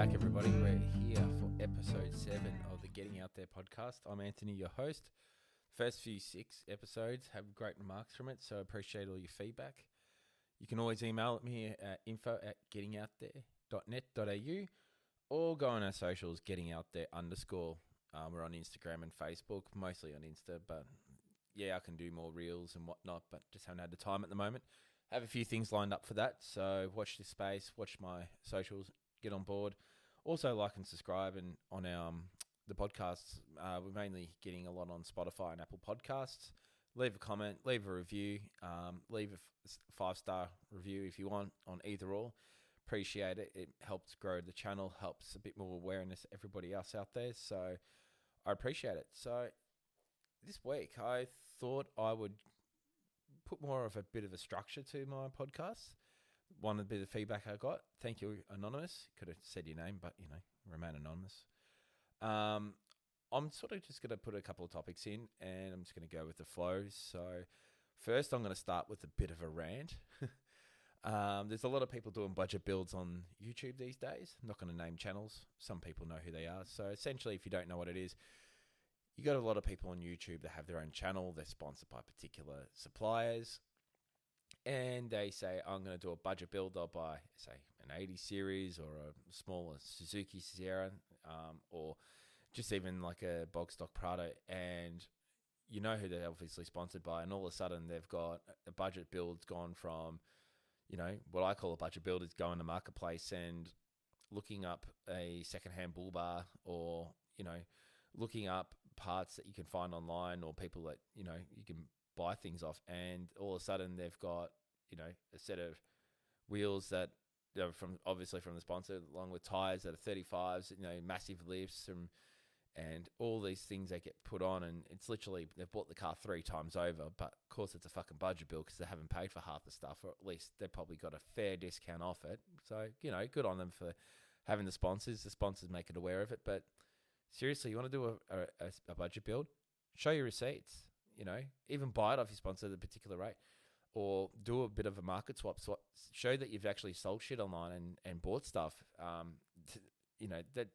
back, everybody. We're here for episode 7 of the Getting Out There podcast. I'm Anthony, your host. First few 6 episodes have great remarks from it, so I appreciate all your feedback. You can always email me at info@gettingouthere.net.au or go on our socials, gettingouthere_. We're on Instagram and Facebook, mostly on Insta, but yeah, I can do more reels and whatnot, but just haven't had the time at the moment. Have a few things lined up for that, so watch this space, watch my socials, get on board. Also, like and subscribe, and on our the podcasts, we're mainly getting a lot on Spotify and Apple Podcasts. Leave a comment, leave a review, leave a 5-star review if you want on either or. Appreciate it. It helps grow the channel, helps a bit more awareness to everybody else out there. So I appreciate it. So this week I thought I would put more of a bit of a structure to my podcast. One bit of feedback I got. Thank you, Anonymous. Could have said your name, but, remain anonymous. I'm sort of just going to put a couple of topics in, and I'm just going to go with the flow. So first, I'm going to start with a bit of a rant. There's a lot of people doing budget builds on YouTube these days. I'm not going to name channels. Some people know who they are. So essentially, if you don't know what it is, you got a lot of people on YouTube that have their own channel. They're sponsored by particular suppliers. And they say, I'm going to do a budget build. They'll buy, say, an 80 series or a smaller Suzuki Sierra, or just even like a bog stock Prado. And you know who they're obviously sponsored by. And all of a sudden, they've got a budget build gone from, what I call a budget build is going to marketplace and looking up a secondhand bull bar, or, looking up parts that you can find online, or people that, you can buy things off, and all of a sudden they've got, a set of wheels that are from the sponsor, along with tires that are 35s, massive lifts, and all these things they get put on, and it's literally, they've bought the car 3 times over, but of course it's a fucking budget bill because they haven't paid for half the stuff, or at least they've probably got a fair discount off it. So, good on them for having the sponsors. The sponsors make it aware of it, but seriously, you want to do a budget build? Show your receipts. Even buy it off your sponsor at a particular rate, or do a bit of a market swap. Show that you've actually sold shit online and bought stuff. That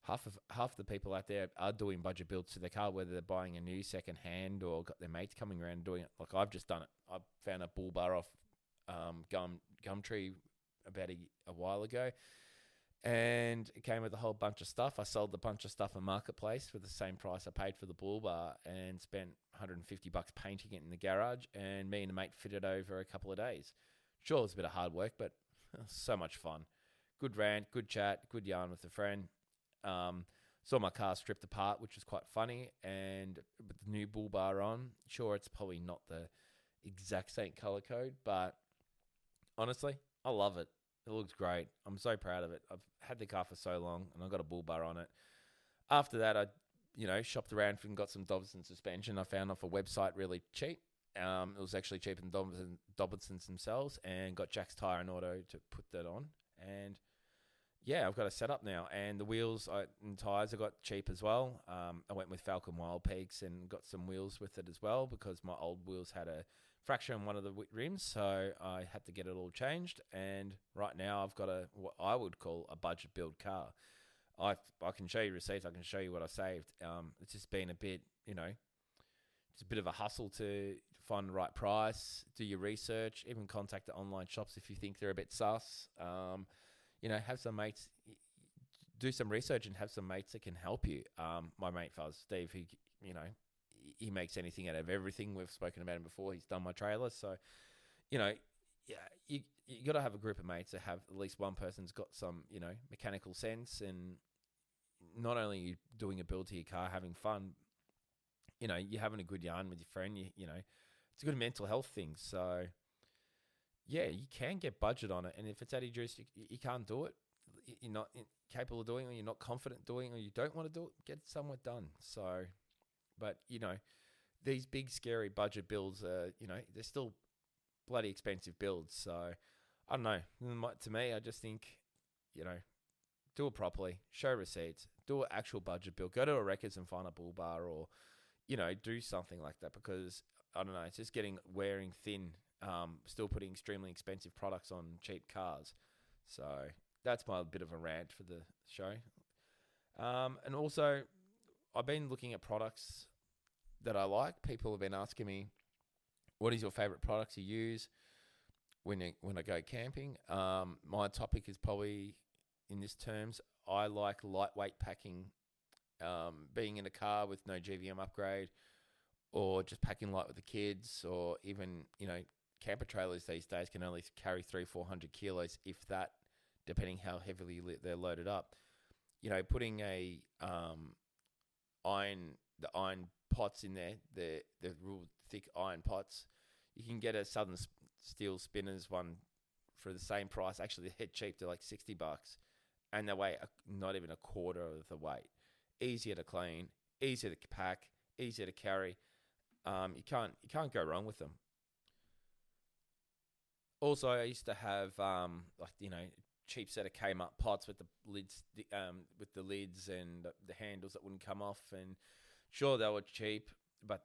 half the people out there are doing budget builds to their car, whether they're buying a new second hand or got their mates coming around doing it. Like I've just done it. I found a bull bar off Gumtree about a while ago. And it came with a whole bunch of stuff. I sold the bunch of stuff on Marketplace for the same price I paid for the bull bar, and spent $150 painting it in the garage, and me and a mate fitted over a couple of days. Sure, it was a bit of hard work, but so much fun. Good rant, good chat, good yarn with a friend. Saw my car stripped apart, which was quite funny, and with the new bull bar on, sure, it's probably not the exact same color code, but honestly, I love it. It looks great. I'm so proud of it. I've had the car for so long, and I've got a bull bar on it. After that, I, shopped around and got some Dobson suspension I found off a website really cheap. It was actually cheaper than Dobson's themselves, and got Jack's Tyre and Auto to put that on. And yeah, I've got a setup now. And the wheels and tyres I got cheap as well. I went with Falcon Wild Peaks and got some wheels with it as well, because my old wheels had a fracture in one of the rims, so I had to get it all changed. And right now I've got what I would call a budget build car. I can show you receipts. I can show you what I saved. It's just been a bit, it's a bit of a hustle to find the right price, do your research, even contact the online shops if you think they're a bit sus. Have some mates, do some research, and have some mates that can help you. My mate Fuzz, Steve, he makes anything out of everything. We've spoken about him before. He's done my trailer. So, you got to have a group of mates that have at least one person's got some, mechanical sense, and not only are you doing a build to your car, having fun, you're having a good yarn with your friend, it's a good mental health thing. So, yeah, you can get budget on it. And if it's out of your juice, you can't do it, you're not capable of doing it, or you're not confident doing it, or you don't want to do it, get somewhat done. So, but, these big, scary budget builds are, they're still bloody expensive builds. So, I don't know. To me, I just think, do it properly, show receipts, do an actual budget build, go to a Wreckers and find a bull bar, or, do something like that, because, I don't know, it's just getting wearing thin, still putting extremely expensive products on cheap cars. So, that's my bit of a rant for the show. And also, I've been looking at products that I like. People have been asking me, what is your favorite products you use when I go camping? My topic is probably in this terms. I like lightweight packing, being in a car with no GVM upgrade, or just packing light with the kids, or even camper trailers these days can only carry 300-400 kilos, if that, depending how heavily they're loaded up. Putting the iron pots in there, the real thick iron pots. You can get a Southern Steel Spinners one for the same price. Actually, they're cheap. They're like $60, and they weigh not even a quarter of the weight. Easier to clean, easier to pack, easier to carry. You can't go wrong with them. Also, I used to have cheap set of Kmart pots with the lids, and the handles that wouldn't come off. And sure, they were cheap, but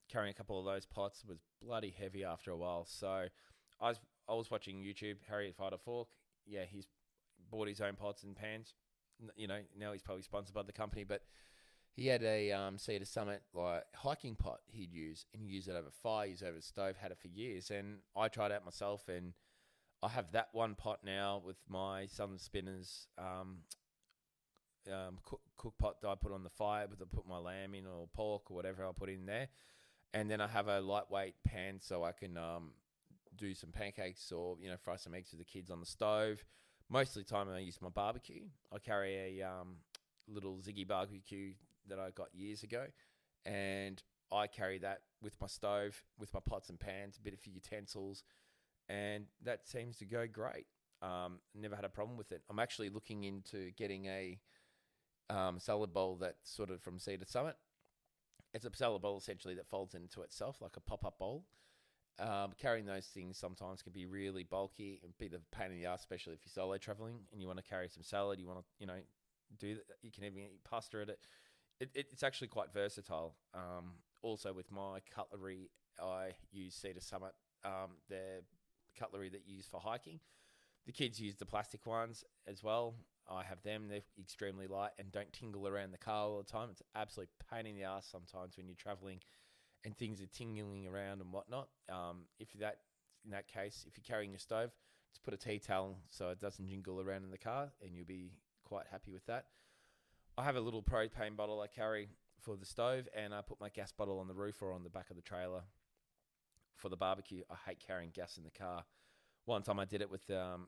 carrying a couple of those pots was bloody heavy after a while. So I was watching YouTube, Harriet Fighter Fork. Yeah, he's bought his own pots and pans. Now he's probably sponsored by the company, but he had a Cedar Summit like hiking pot he'd use, and he used it over fire, used it over the stove, had it for years. And I tried it out myself, and I have that one pot now with my Southern Spinners cook pot that I put on the fire, I put my lamb in or pork or whatever I put in there. And then I have a lightweight pan so I can do some pancakes or, fry some eggs for the kids on the stove. Most of the time I use my barbecue. I carry a little Ziggy barbecue that I got years ago, and I carry that with my stove, with my pots and pans, a bit of utensils, and that seems to go great. Never had a problem with it. I'm actually looking into getting a salad bowl that's sort of from Cedar Summit. It's a salad bowl essentially that folds into itself like a pop-up bowl. Carrying those things sometimes can be really bulky and be the pain in the ass, especially if you're solo traveling and you want to carry some salad. You want to, do that. You can even eat pasta at it. It's actually quite versatile. Also with my cutlery, I use Cedar Summit. The cutlery that you use for hiking. The kids use the plastic ones as well. I have them. They're extremely light and don't tingle around the car all the time. It's an absolute pain in the ass sometimes when you're traveling and things are tingling around and whatnot. In that case, if you're carrying your stove, just put a tea towel so it doesn't jingle around in the car, and you'll be quite happy with that. I have a little propane bottle I carry for the stove, and I put my gas bottle on the roof or on the back of the trailer for the barbecue. I hate carrying gas in the car. One time I did it with the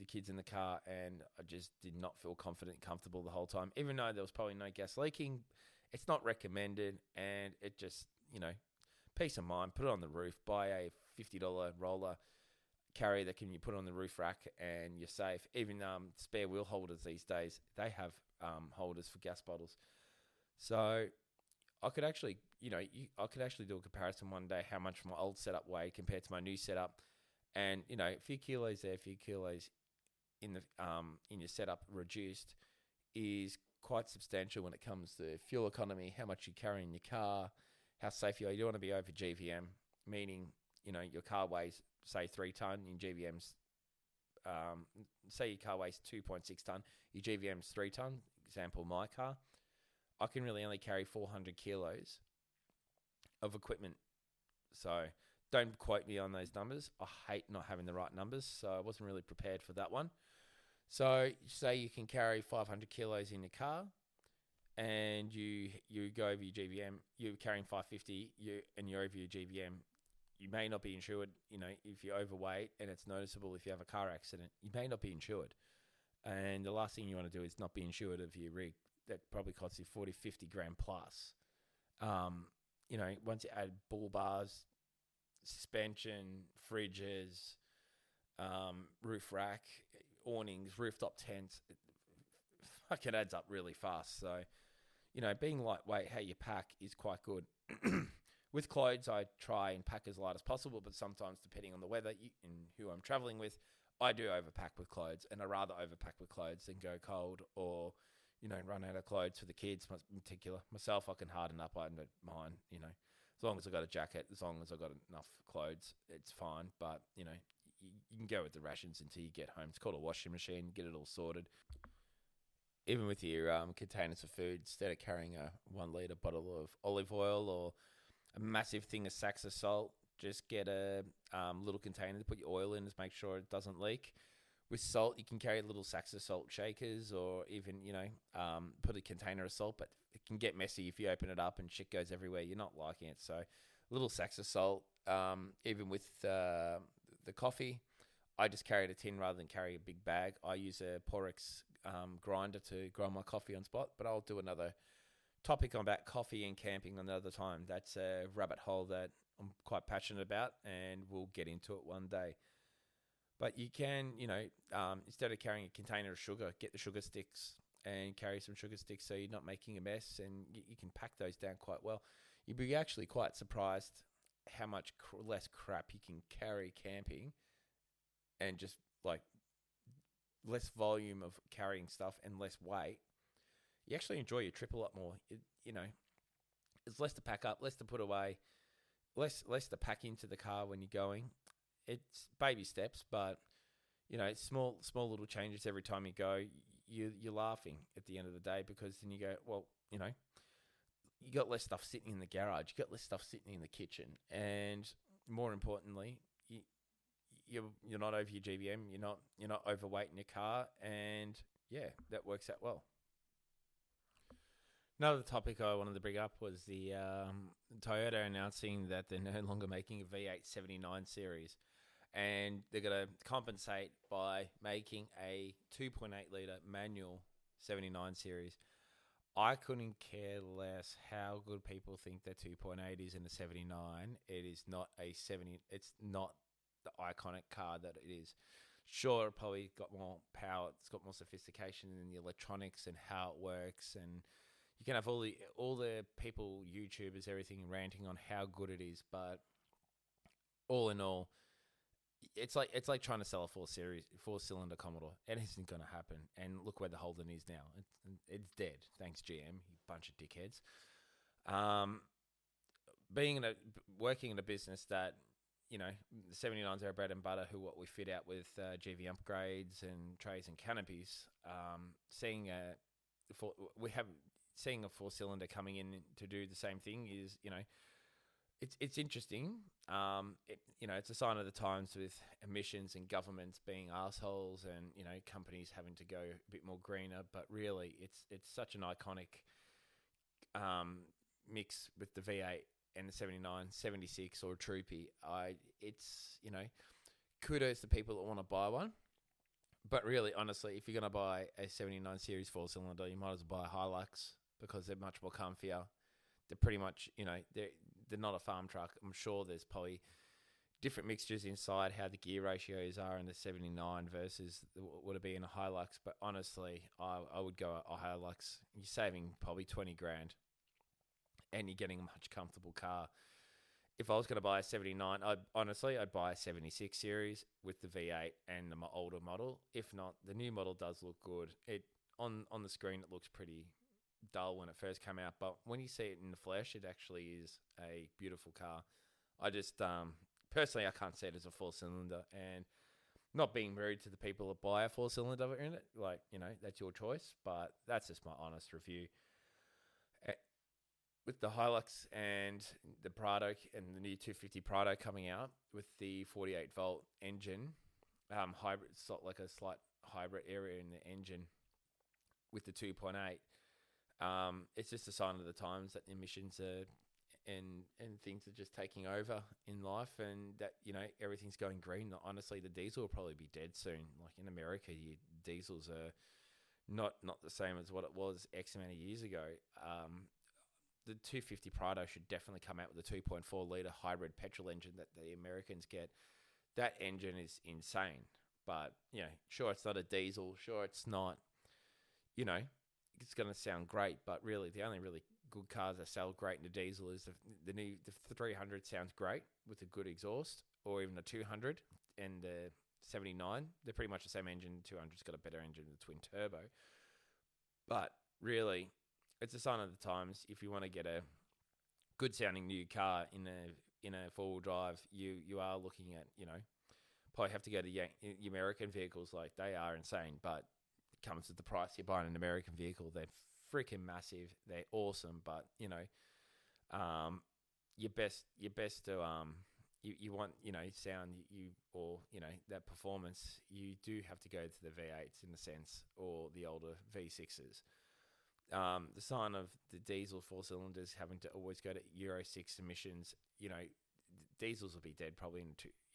kids in the car, and I just did not feel confident and comfortable the whole time. Even though there was probably no gas leaking, it's not recommended, and it just, peace of mind. Put it on the roof. Buy a $50 roller carrier that you put on the roof rack, and you're safe. Even spare wheel holders these days, they have holders for gas bottles. So I could actually, I could actually do a comparison one day how much my old setup weighed compared to my new setup. And, a few kilos there, a few kilos in your setup reduced is quite substantial when it comes to fuel economy, how much you carry in your car, how safe you are. You don't want to be over GVM, meaning, your car weighs, say, 3 ton, in GVM's, say your car weighs 2.6 ton, your GVM's 3 ton, example, my car. I can really only carry 400 kilos of equipment. So don't quote me on those numbers. I hate not having the right numbers, so I wasn't really prepared for that one. So say you can carry 500 kilos in your car, and you go over your GVM, you're carrying 550, and you're over your GVM. You may not be insured. If you're overweight and it's noticeable if you have a car accident, you may not be insured. And the last thing you want to do is not be insured of your rig. That probably costs you 40, 50 grand plus. Once you add bull bars, suspension, fridges, roof rack, awnings, rooftop tents, it adds up really fast. So, being lightweight, how you pack is quite good. With clothes, I try and pack as light as possible, but sometimes depending on the weather and who I'm traveling with, I do overpack with clothes, and I rather overpack with clothes than go cold or, run out of clothes for the kids in particular. Myself, I can harden up, I don't mind, as long as I got a jacket, as long as I got enough clothes, it's fine. But, you can go with the rations until you get home. It's called a washing machine. Get it all sorted. Even with your containers of food, instead of carrying a 1 litre bottle of olive oil or a massive thing of sacks of salt, just get a little container to put your oil in. Just make sure it doesn't leak. With salt, you can carry little sacks of salt shakers, or even put a container of salt. But it can get messy if you open it up and shit goes everywhere. You're not liking it. So little sacks of salt. Even with the coffee, I just carried a tin rather than carry a big bag. I use a Porex grinder to grind my coffee on spot. But I'll do another topic on about coffee and camping another time. That's a rabbit hole that I'm quite passionate about, and we'll get into it one day. But you can, instead of carrying a container of sugar, get the sugar sticks and carry some sugar sticks so you're not making a mess, and you can pack those down quite well. You'd be actually quite surprised how much less crap you can carry camping, and just like less volume of carrying stuff and less weight. You actually enjoy your trip a lot more. It's less to pack up, less to put away, less to pack into the car when you're going. It's baby steps, but it's small little changes every time you go. You're laughing at the end of the day, because then you go, well, you got less stuff sitting in the garage, you got less stuff sitting in the kitchen, and more importantly, you're not over your GBM, you're not overweight in your car, and yeah, that works out well. Another topic I wanted to bring up was the Toyota announcing that they're no longer making a V8 79 series, and they're going to compensate by making a 2.8 litre manual 79 series. I couldn't care less how good people think that 2.8 is in a 79. It is not a 70. It's not the iconic car that it is. Sure, it probably got more power. It's got more sophistication in the electronics and how it works, and you can have all the people, YouTubers, everything ranting on how good it is, but all in all, it's like trying to sell a four-cylinder Commodore. It isn't going to happen. And look where the Holden is now. It's dead. Thanks, GM. You bunch of dickheads. Working in a business that, the 79s are our bread and butter, what we fit out with GV upgrades and trays and canopies. Seeing a four-cylinder coming in to do the same thing is, it's interesting. It's a sign of the times with emissions and governments being assholes, and companies having to go a bit more greener. But really, it's such an iconic mix with the V8 and the 79, 76 or a Troopy. Kudos to people that want to buy one. But really, honestly, if you're going to buy a 79 series four-cylinder, you might as well buy a Hilux, because they're much more comfier. They're pretty much, they're not a farm truck. I'm sure there's probably different mixtures inside, how the gear ratios are in the 79 versus what would it be in a Hilux. But honestly, I would go a Hilux. You're saving probably 20 grand, and you're getting a much comfortable car. If I was going to buy a 79, I'd buy a 76 series with the V8 and the older model. If not, the new model does look good. On the screen, it looks pretty dull when it first came out, but when you see it in the flesh, it actually is a beautiful car. I just personally, I can't see it as a four-cylinder, and not being rude to the people that buy a four-cylinder in it, that's your choice, but that's just my honest review. With the Hilux and the Prado and the new 250 Prado coming out with the 48-volt engine, hybrid, like a slight hybrid area in the engine with the 2.8, it's just a sign of the times that emissions are and things are just taking over in life, and that everything's going green. Honestly, the diesel will probably be dead soon. Like in America, diesels are not the same as what it was X amount of years ago. The 250 Prado should definitely come out with a 2.4 litre hybrid petrol engine that the Americans get. That engine is insane, but sure, it's not a diesel. Sure, it's not. It's going to sound great, but really, the only really good cars that sell great in the diesel is the 300 sounds great with a good exhaust, or even a 200 and the 79. They're pretty much the same engine. 200's got a better engine with a twin turbo. But really, it's a sign of the times. If you want to get a good sounding new car in a four-wheel drive, you are looking at, probably have to go to the American vehicles. Like, they are insane, but it comes with the price. You're buying an American vehicle. They're freaking massive. They're awesome, but your best to you want sound or that performance. You do have to go to the V8s in a sense, or the older V6s. The sign of the diesel 4 cylinders having to always go to Euro 6 emissions. Diesels will be dead probably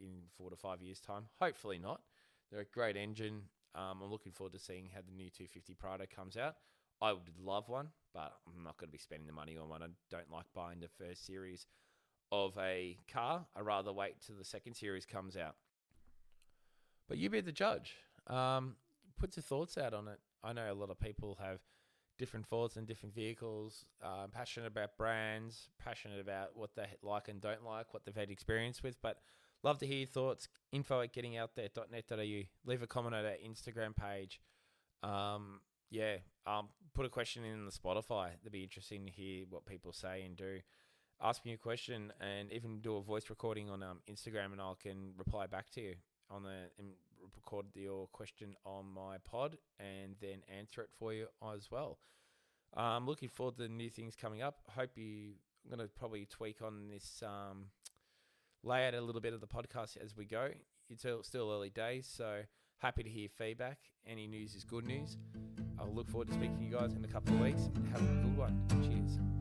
in 4 to 5 years' time. Hopefully not. They're a great engine. I'm looking forward to seeing how the new 250 Prado comes out. I would love one, but I'm not going to be spending the money on one. I don't like buying the first series of a car. I'd rather wait till the second series comes out. But you be the judge. Put your thoughts out on it. I know a lot of people have different thoughts on different vehicles, passionate about brands, passionate about what they like and don't like, what they've had experience with, but love to hear your thoughts. info@gettingouthere.net.au. Leave a comment on our Instagram page. Put a question in the Spotify. It'd be interesting to hear what people say and do. Ask me a question and even do a voice recording on Instagram, and I can reply back to you and record your question on my pod and then answer it for you as well. I'm looking forward to the new things coming up. I'm going to probably tweak on this layout a little bit of the podcast as we go. It's still early days, so happy to hear feedback. Any news is good news. I'll look forward to speaking to you guys in a couple of weeks. Have a good one. Cheers.